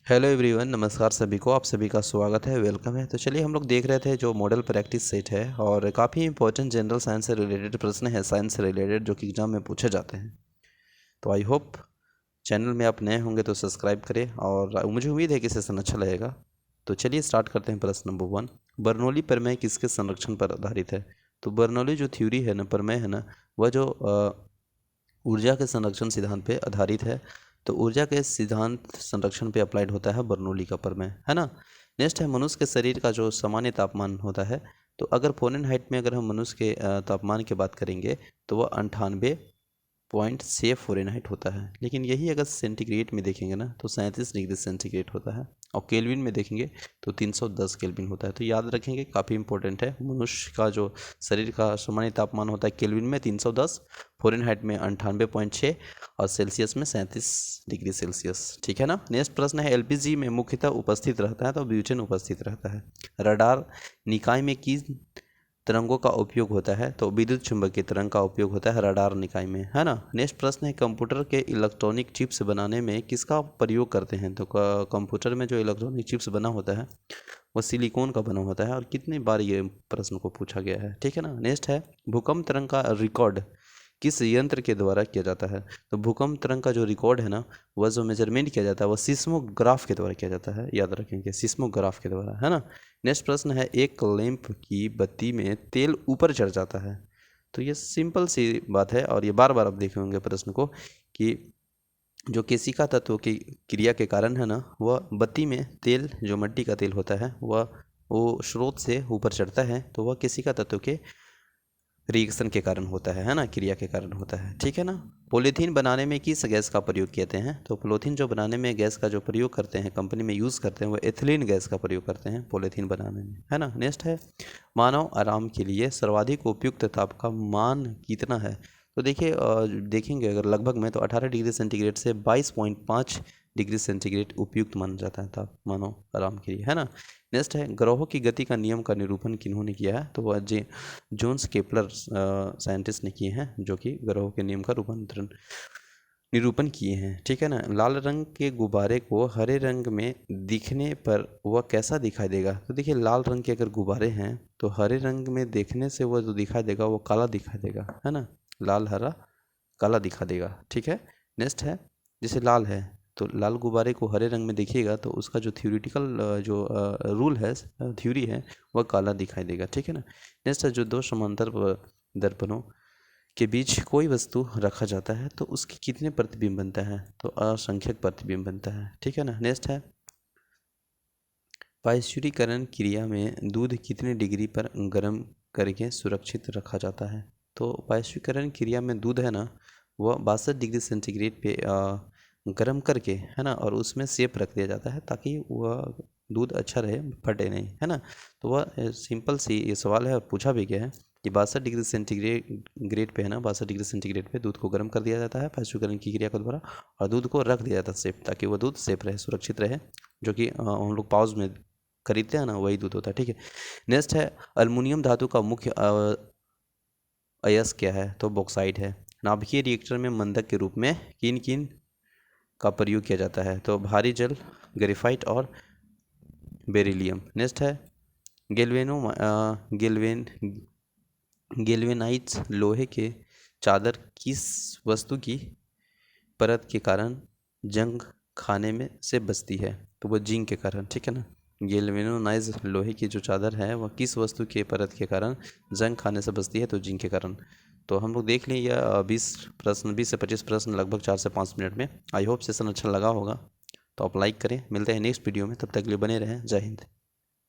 Hello everyone, नमस्कार सभी को। आप सभी का स्वागत है, वेलकम है। तो चलिए हम लोग देख रहे थे जो मॉडल प्रैक्टिस सेट है और काफ़ी इंपॉर्टेंट जनरल साइंस से रिलेटेड प्रश्न है, साइंस से रिलेटेड, जो कि एग्जाम में पूछे जाते हैं। तो आई होप चैनल में आप नए होंगे तो सब्सक्राइब करें और मुझे उम्मीद है कि सेशन अच्छा लगेगा। तो चलिए स्टार्ट करते हैं। प्रश्न नंबर 1, बर्नौली प्रमेय किसके संरक्षण पर आधारित है? तो बर्नौली जो थ्योरी है ना, प्रमेय है ना, वह जो ऊर्जा के संरक्षण सिद्धांत पे आधारित है। तो ऊर्जा के सिद्धांत संरक्षण पे अप्लाइड होता है बर्नौली का प्रमेय, है ना। नेक्स्ट है, मनुष्य के शरीर का जो सामान्य तापमान होता है, तो अगर फ़ारेनहाइट में अगर हम मनुष्य के तापमान की बात करेंगे तो वह 98.6 फ़ारेनहाइट होता है। लेकिन यही अगर सेंटीग्रेड में देखेंगे ना तो 37 डिग्री सेंटीग्रेड होता है, और केल्विन में देखेंगे तो 310 केल्विन होता है। तो याद रखेंगे, काफ़ी इंपॉर्टेंट है। मनुष्य का जो शरीर का सामान्य तापमान होता है केल्विन में 310, फ़ारेनहाइट में 98.6 और सेल्सियस में 37 डिग्री सेल्सियस। ठीक है ना। नेक्स्ट प्रश्न है, एलपीजी में मुख्यतः उपस्थित रहता है तो ब्यूटेन उपस्थित रहता है। रडार निकाय में किस तरंगों का उपयोग होता है? तो विद्युत चुंबकीय तरंग का उपयोग होता है रडार निकाय में, है ना। नेक्स्ट प्रश्न है, कंप्यूटर के इलेक्ट्रॉनिक चिप्स बनाने में किसका प्रयोग करते हैं? तो कंप्यूटर में जो इलेक्ट्रॉनिक चिप्स बना होता है वो सिलिकॉन का बना होता है, और कितनी बार ये प्रश्न को पूछा गया है। ठीक है ना। नेक्स्ट है, भूकंप तरंग का रिकॉर्ड किस यंत्र के द्वारा किया जाता है? तो भूकंप तरंग का जो रिकॉर्ड है ना, वह जो मेजरमेंट किया जाता है वह सिस्मोग्राफ के द्वारा किया जाता है। याद रखेंगे, सिस्मोग्राफ के द्वारा, है ना। नेक्स्ट प्रश्न है, एक लैंप की बत्ती में तेल ऊपर चढ़ जाता है। तो ये सिंपल सी बात है, और ये बार बार आप देखे होंगे प्रश्न को, कि जो केशिका तत्व की क्रिया के कारण है ना, वह बत्ती में तेल, जो मिट्टी का तेल होता है, वह वो स्रोत से ऊपर चढ़ता है, तो वह केशिका तत्व के रिएक्शन के कारण होता है ना, क्रिया के कारण होता है। ठीक है ना। पॉलीथीन बनाने में किस गैस का प्रयोग किए हैं? तो पॉलीथीन जो बनाने में गैस का जो प्रयोग करते हैं, कंपनी में यूज़ करते हैं, वो एथिलीन गैस का प्रयोग करते हैं पॉलीथीन बनाने में, है ना। नेक्स्ट है, मानव आराम के लिए सर्वाधिक उपयुक्त ताप का मान कितना है? तो देखिए, देखेंगे अगर लगभग में, तो 18 डिग्री सेंटीग्रेड से 22.5 डिग्री सेंटीग्रेड उपयुक्त माना जाता है ताप मानव आराम के लिए, है ना। नेक्स्ट है, ग्रहों की गति का नियम का निरूपण किन्होंने किया है? तो वह जोन्स केपलर साइंटिस्ट ने किए हैं, जो कि ग्रहों के नियम का निरूपण किए हैं। ठीक है ना। लाल रंग के गुब्बारे को हरे रंग में दिखने पर वह कैसा दिखाई देगा? तो देखिए, लाल रंग के अगर गुब्बारे हैं तो हरे रंग में देखने से वह जो दिखाई देगा वो काला दिखाई देगा, है ना। लाल हरा काला दिखा देगा। ठीक है। नेक्स्ट है, जैसे लाल है तो लाल गुब्बारे को हरे रंग में देखिएगा तो उसका जो थ्योरेटिकल जो रूल है, थ्योरी है, वह काला दिखाई देगा। ठीक है ना। नेक्स्ट है, जो दो समांतर दर्पणों के बीच कोई वस्तु रखा जाता है तो उसके कितने प्रतिबिंब बनता है? तो असंख्यक प्रतिबिंब बनता है। ठीक है ना। नेक्स्ट है, पाश्चुरीकरण क्रिया में दूध कितने डिग्री पर गर्म करके सुरक्षित रखा जाता है? तो पाश्चुरीकरण क्रिया में दूध है ना, वह 62 डिग्री सेंटीग्रेड पे गर्म करके, है ना, और उसमें सेफ रख दिया जाता है ताकि वह दूध अच्छा रहे, फटे नहीं, है ना। तो वह सिंपल सी ये सवाल है और पूछा भी गया है कि 62 डिग्री सेंटीग्रेड पे, है ना, 62 डिग्री सेंटीग्रेड पे दूध को गर्म कर दिया जाता है पाश्चुरीकरण की क्रिया के द्वारा, और दूध को रख दिया जाता है सेफ, ताकि वह दूध सेफ रहे, सुरक्षित रहे, जो कि हम लोग पाउच में खरीदते हैं ना, वही दूध होता है। ठीक है। नेक्स्ट है, अल्मुनियम धातु का मुख्य अयस्क क्या है? तो बॉक्साइट है। नाभिकीय रिएक्टर में मंदक के रूप में किन किन का प्रयोग किया जाता है? तो भारी जल, ग्रेफाइट और बेरिलियम। नेक्स्ट है, गेल्वेनो गेल्वेन गेल्वेनाइट्स लोहे के चादर किस वस्तु की परत के कारण जंग खाने में से बचती है? तो वो जिंक के कारण। ठीक है ना। गेल्वेनाइज लोहे की जो चादर है वह किस वस्तु के परत के कारण जंग खाने से बचती है? तो जिंक के कारण। तो हम लोग देख लें, यह 20 से 25 प्रश्न लगभग 4 से 5 मिनट में। आई होप सेशन अच्छा लगा होगा, तो आप लाइक करें। मिलते हैं नेक्स्ट वीडियो में, तब तक के लिए बने रहें। जय हिंद।